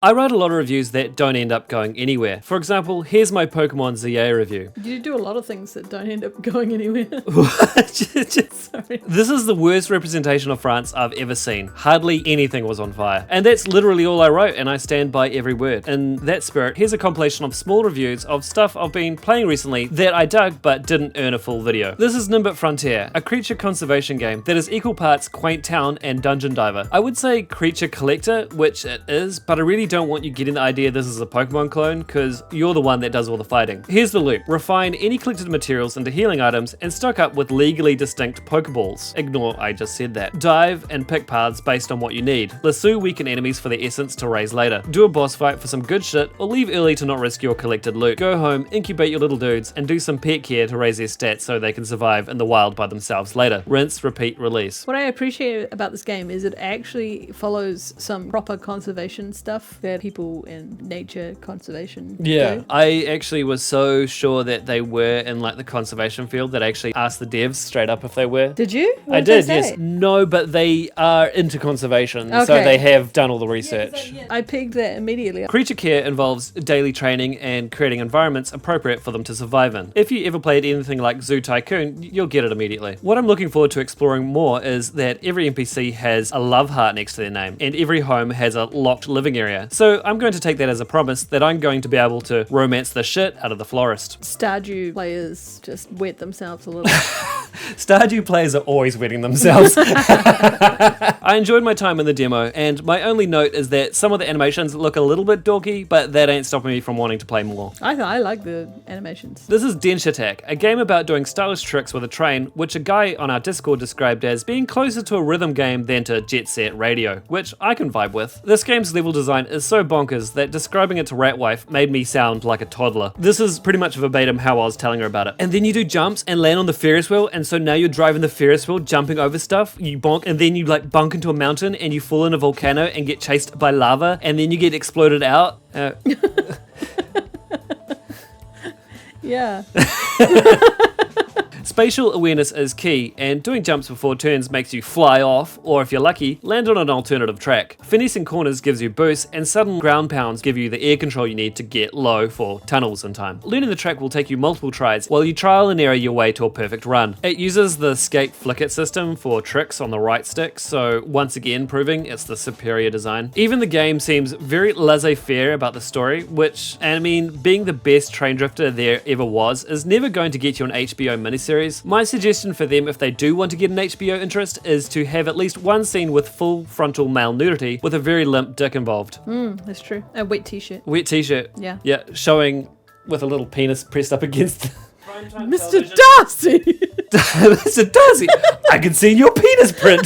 I write a lot of reviews that don't end up going anywhere. For example, here's my Pokemon ZA review. You do a lot of things that don't end up going anywhere. Sorry. This is the worst representation of France I've ever seen. Hardly anything was on fire. And that's literally all I wrote, and I stand by every word. In that spirit, here's a compilation of small reviews of stuff I've been playing recently that I dug but didn't earn a full video. This is Nimbit Frontier, a creature conservation game that is equal parts quaint town and dungeon diver. I would say creature collector, which it is, but I really don't want you getting the idea this is a Pokemon clone, because you're the one that does all the fighting. Here's the loop. Refine any collected materials into healing items and stock up with legally distinct Pokeballs. Ignore I just said that. Dive and pick paths based on what you need. Lasso weaken enemies for their essence to raise later. Do a boss fight for some good shit, or leave early to not risk your collected loot. Go home, incubate your little dudes, and do some pet care to raise their stats so they can survive in the wild by themselves later. Rinse, repeat, release. What I appreciate about this game is it actually follows some proper conservation stuff that people in nature conservation do. I actually was so sure that they were in like the conservation field that I actually asked the devs straight up if they were. Did you? I did, yes. No, but they are into conservation, so they have done all the research. I pegged that immediately. Creature care involves daily training and creating environments appropriate for them to survive in. If you ever played anything like Zoo Tycoon, you'll get it immediately. What I'm looking forward to exploring more is that every NPC has a love heart next to their name, and every home has a locked living area. So I'm going to take that as a promise that I'm going to be able to romance the shit out of the florist. Stardew players just wet themselves a little. Stardew players are always wetting themselves. I enjoyed my time in the demo, and my only note is that some of the animations look a little bit dorky, but that ain't stopping me from wanting to play more. I like the animations. This is Denshattack, a game about doing stylish tricks with a train, which a guy on our Discord described as being closer to a rhythm game than to Jet Set Radio, which I can vibe with. This game's level design is so bonkers that describing it to Ratwife made me sound like a toddler. This is pretty much verbatim how I was telling her about it. And then you do jumps and land on the Ferris wheel, and so now you're driving the Ferris wheel, jumping over stuff, you bonk, and then you like bunk into a mountain and you fall in a volcano and get chased by lava, and then you get exploded out. Yeah. Spatial awareness is key, and doing jumps before turns makes you fly off, or if you're lucky, land on an alternative track. Finessing corners gives you boosts, and sudden ground pounds give you the air control you need to get low for tunnels in time. Learning the track will take you multiple tries, while you trial and error your way to a perfect run. It uses the skate flick it system for tricks on the right stick, so once again proving it's the superior design. Even the game seems very laissez-faire about the story, which, I mean, being the best train drifter there ever was, is never going to get you an HBO miniseries. My suggestion for them if they do want to get an HBO interest is to have at least one scene with full frontal male nudity with a very limp dick involved. That's true. A wet t-shirt. Wet t-shirt. Yeah. Yeah, showing with a little penis pressed up against Mr. Darcy! Mr. Darcy! I can see your penis print!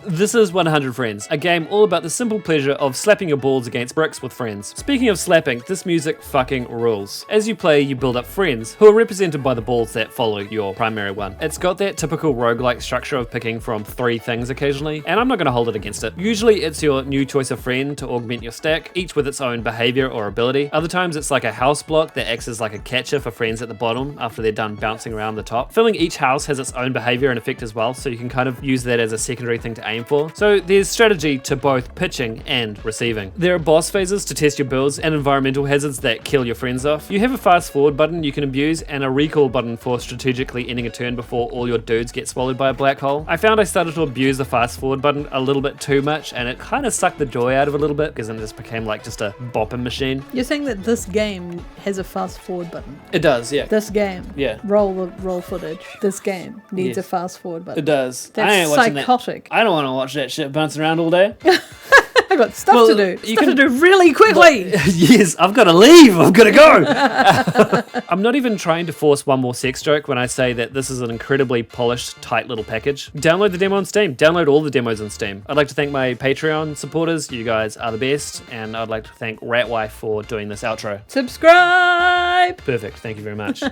This is 100 Friends, a game all about the simple pleasure of slapping your balls against bricks with friends. Speaking of slapping, this music fucking rules. As you play, you build up friends, who are represented by the balls that follow your primary one. It's got that typical roguelike structure of picking from 3 things occasionally, and I'm not going to hold it against it. Usually it's your new choice of friend to augment your stack, each with its own behavior or ability. Other times it's like a house block that acts as like a catcher for friends at the bottom after they're done bouncing around the top. Filling each house has its own behavior and effect as well, so you can kind of use that as a secondary thing to aim for. So there's strategy to both pitching and receiving. There are boss phases to test your builds and environmental hazards that kill your friends off. You have a fast forward button you can abuse and a recall button for strategically ending a turn before all your dudes get swallowed by a black hole. I found I started to abuse the fast forward button a little bit too much, and it kind of sucked the joy out of it a little bit because then it just became like just a bopping machine. You're saying that this game has a fast forward button? It does, yeah. This game? Yeah. Roll footage. This game needs a fast forward button. It does. That's I ain't watching psychotic. I don't want to watch that shit bouncing around all day. I got stuff to do. You Stuff to do really quickly. Yes, I've got to leave. I've got to go. I'm not even trying to force one more sex joke when I say that this is an incredibly polished, tight little package. Download the demo on Steam. Download all the demos on Steam. I'd like to thank my Patreon supporters. You guys are the best. And I'd like to thank Ratwife for doing this outro. Subscribe. Perfect. Thank you very much.